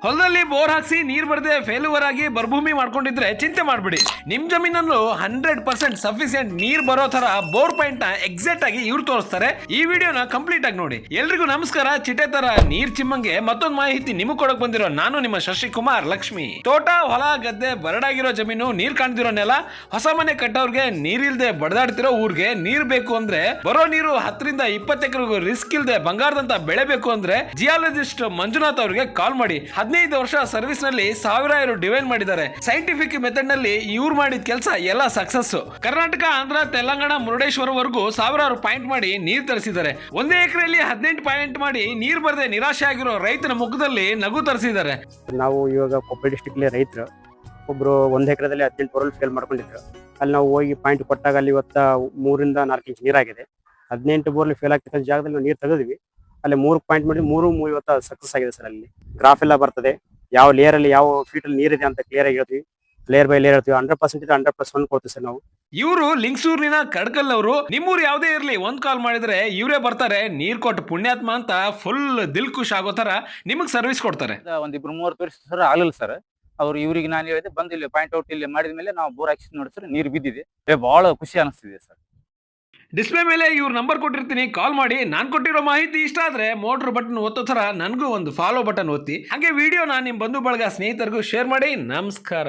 ಹೊಲದಲ್ಲಿ ಬೋರ್ ಹಾಕ್ಸಿ ನೀರ್ ಬರದೆ ಫೇಲ್ಯೂರ್ ಆಗಿ ಬರ್ಭೂಮಿ ಮಾಡ್ಕೊಂಡಿದ್ರೆ ಚಿಂತೆ ಮಾಡ್ಬಿಡಿ. ನಿಮ್ ಜಮೀನಲ್ಲೂ 100% ಸಫಿಸಿಯೆಂಟ್ ನೀರ್ ಬರೋ ತರ ಬೋರ್ ಪಾಯಿಂಟ್ ನ ಎಕ್ಸಾಕ್ಟ್ ಆಗಿ ಇವ್ರು ತೋರಿಸ್ತಾರೆ. ಈ ವಿಡಿಯೋನ ಕಂಪ್ಲೀಟ್ ಆಗಿ ನೋಡಿ. ಎಲ್ರಿಗೂ ನಮಸ್ಕಾರ. ಚಿಟ್ಟೆ ತರ ನೀರ್ ಚಿಮ್ಮಂಗೆ ಮತ್ತೊಂದು ಮಾಹಿತಿ ನಿಮಗೆ ಕೊಡಕ್ ಬಂದಿರೋ ನಾನು ನಿಮ್ಮ ಶಶಿಕುಮಾರ್ ಲಕ್ಷ್ಮಿ. ತೋಟ, ಹೊಲ, ಗದ್ದೆ, ಬರಡಾಗಿರೋ ಜಮೀನು, ನೀರ್ ಕಾಣ್ತಿರೋ ನೆಲ, ಹೊಸ ಮನೆ ಕಟ್ಟೋರ್ಗೆ ನೀರಿಲ್ದೆ ಬಡದಾಡ್ತಿರೋ ಊರ್ಗೆ ನೀರ್ ಬೇಕು ಅಂದ್ರೆ, ಬರೋ ನೀರು 10 ರಿಂದ 20 ಎಕರೆಗೂ ರಿಸ್ಕ್ ಇಲ್ದೆ ಬಂಗಾರದಂತ ಬೆಳೆ ಬೇಕು ಅಂದ್ರೆ ಜಿಯಾಲಜಿಸ್ಟ್ ಮಂಜುನಾಥ್ ಅವರಿಗೆ ಕಾಲ್ ಮಾಡಿ. 15 ವರ್ಷ ಸರ್ವಿಸ್ ನಲ್ಲಿ 1000 ಇವರು ಡಿವೈನ್ ಮಾಡಿದ್ದಾರೆ. ಸೈಂಟಿಫಿಕ್ ಮೆಥಡ್ ನಲ್ಲಿ ಇವ್ರು ಮಾಡಿದ ಕೆಲಸ ಎಲ್ಲ ಸಕ್ಸಸ್. ಕರ್ನಾಟಕ, ಆಂಧ್ರ, ತೆಲಂಗಾಣ, ಮುರುಡೇಶ್ವರವರೆಗೂ 1000 ಪಾಯಿಂಟ್ ಮಾಡಿ ನೀರ್ ತರಿಸಿದ್ದಾರೆ. ಒಂದೇ ಎಕರೆಯಲ್ಲಿ 18 ಪಾಯಿಂಟ್ ಮಾಡಿ ನೀರ್ ಬರದೆ ನಿರಾಶೆ ಆಗಿರೋ ರೈತನ ಮುಖದಲ್ಲಿ ನಗು ತರಿಸಿದ್ದಾರೆ. ನಾವು ಇವಾಗ ಕೊಪ್ಪಳ ಡಿಸ್ಟಿಕ್ ರೈತರು ಒಬ್ರು 1 ಎಕರೆದಲ್ಲಿ 18 ಬೋರ್ವೆಲ್ ಫೇಲ್ ಮಾಡ್ಕೊಂಡಿದ್ರು. ಅಲ್ಲಿ ನಾವು ಹೋಗಿ ಪಾಯಿಂಟ್ ಕೊಟ್ಟಾಗ ಅಲ್ಲಿ ಇವತ್ತ 3 ರಿಂದ 4 ಇಂಚ್ ನೀರಾಗಿದೆ. 18 ಬೋರ್ವೆಲ್ ಫೇಲ್ ಆಗ್ತಿದ್ದ ಜಾಗದಲ್ಲಿ ನಾವು ನೀರು ತೆಗೆದ್ವಿ. ಅಲ್ಲಿ 3 ಪಾಯಿಂಟ್ ಮಾಡಿ 3 ಇವತ್ತ ಸಕ್ಸಸ್ ಆಗಿದೆ ಸರ್. ಅಲ್ಲಿ ಗ್ರಾಫ್ ಎಲ್ಲ ಬರ್ತದೆ, ಯಾವ ಲೇಯರ್ ಅಲ್ಲಿ ಯಾವ ಫೀಟ್ ಅಲ್ಲಿ ನೀರಿದೆ ಅಂತ ಕ್ಲಿಯರ್ ಆಗಿ ಹೇಳ್ತೀವಿ. ಲೇಯರ್ ಬೈ ಲೇಯರ್ ಹೇಳ್ತೀವಿ. 100% 100% ಕೊಡ್ತೀವಿ ಸರ್ ನಾವು. ಇವರು ಲಿಂಗಸೂರಿನ ಕಡ್ಕಲ್ ಅವರು. ನಿಮ್ಮೂರು ಯಾವುದೇ ಇರಲಿ ಒಂದ್ ಕಾಲ್ ಮಾಡಿದ್ರೆ ಇವರೇ ಬರ್ತಾರೆ. ನೀರ್ ಕೊಟ್ಟು ಪುಣ್ಯಾತ್ಮ ಅಂತ ಫುಲ್ ದಿಲ್ ಖುಷ್ ಆಗೋ ತರ ನಿಮಗ್ ಸರ್ವಿಸ್ ಕೊಡ್ತಾರೆ. ಒಂದಿಬ್ರು 3 ತೋರಿಸಿ ಸರ್ ಆಗಲಿಲ್ಲ ಸರ್. ಅವ್ರು ಇವ್ರಿಗೆ ನಾನು ಹೇಳಿದೆ ಬಂದು ಇಲ್ಲಿ ಪಾಯಿಂಟ್ ಔಟ್ ಇಲ್ಲಿ ಮಾಡಿದ ಮೇಲೆ ನಾವು ಬೋರ್ ಹಾಕಿ ನೋಡಿ ಸರ್ ನೀರು ಬಿದ್ದಿದೆ. ಬಹಳ ಖುಷಿ ಅನಿಸ್ತಿದೆ ಸರ್. ಡಿಸ್ಪ್ಲೇ ಮೇಲೆ ಇವ್ರ ನಂಬರ್ ಕೊಟ್ಟಿರ್ತೀನಿ, ಕಾಲ್ ಮಾಡಿ. ನಾನು ಕೊಟ್ಟಿರೋ ಮಾಹಿತಿ ಇಷ್ಟ ಆದ್ರೆ ಮೋಟರ್ ಬಟನ್ ಒತ್ತೋ ತರ ನನಗೂ ಒಂದು ಫಾಲೋ ಬಟನ್ ಒತ್ತಿ. ಹಾಗೆ ವಿಡಿಯೋನ ನಿಮ್ಮ ಬಂಧು ಬಳಗ ಸ್ನೇಹಿತರಿಗೂ ಶೇರ್ ಮಾಡಿ. ನಮಸ್ಕಾರ.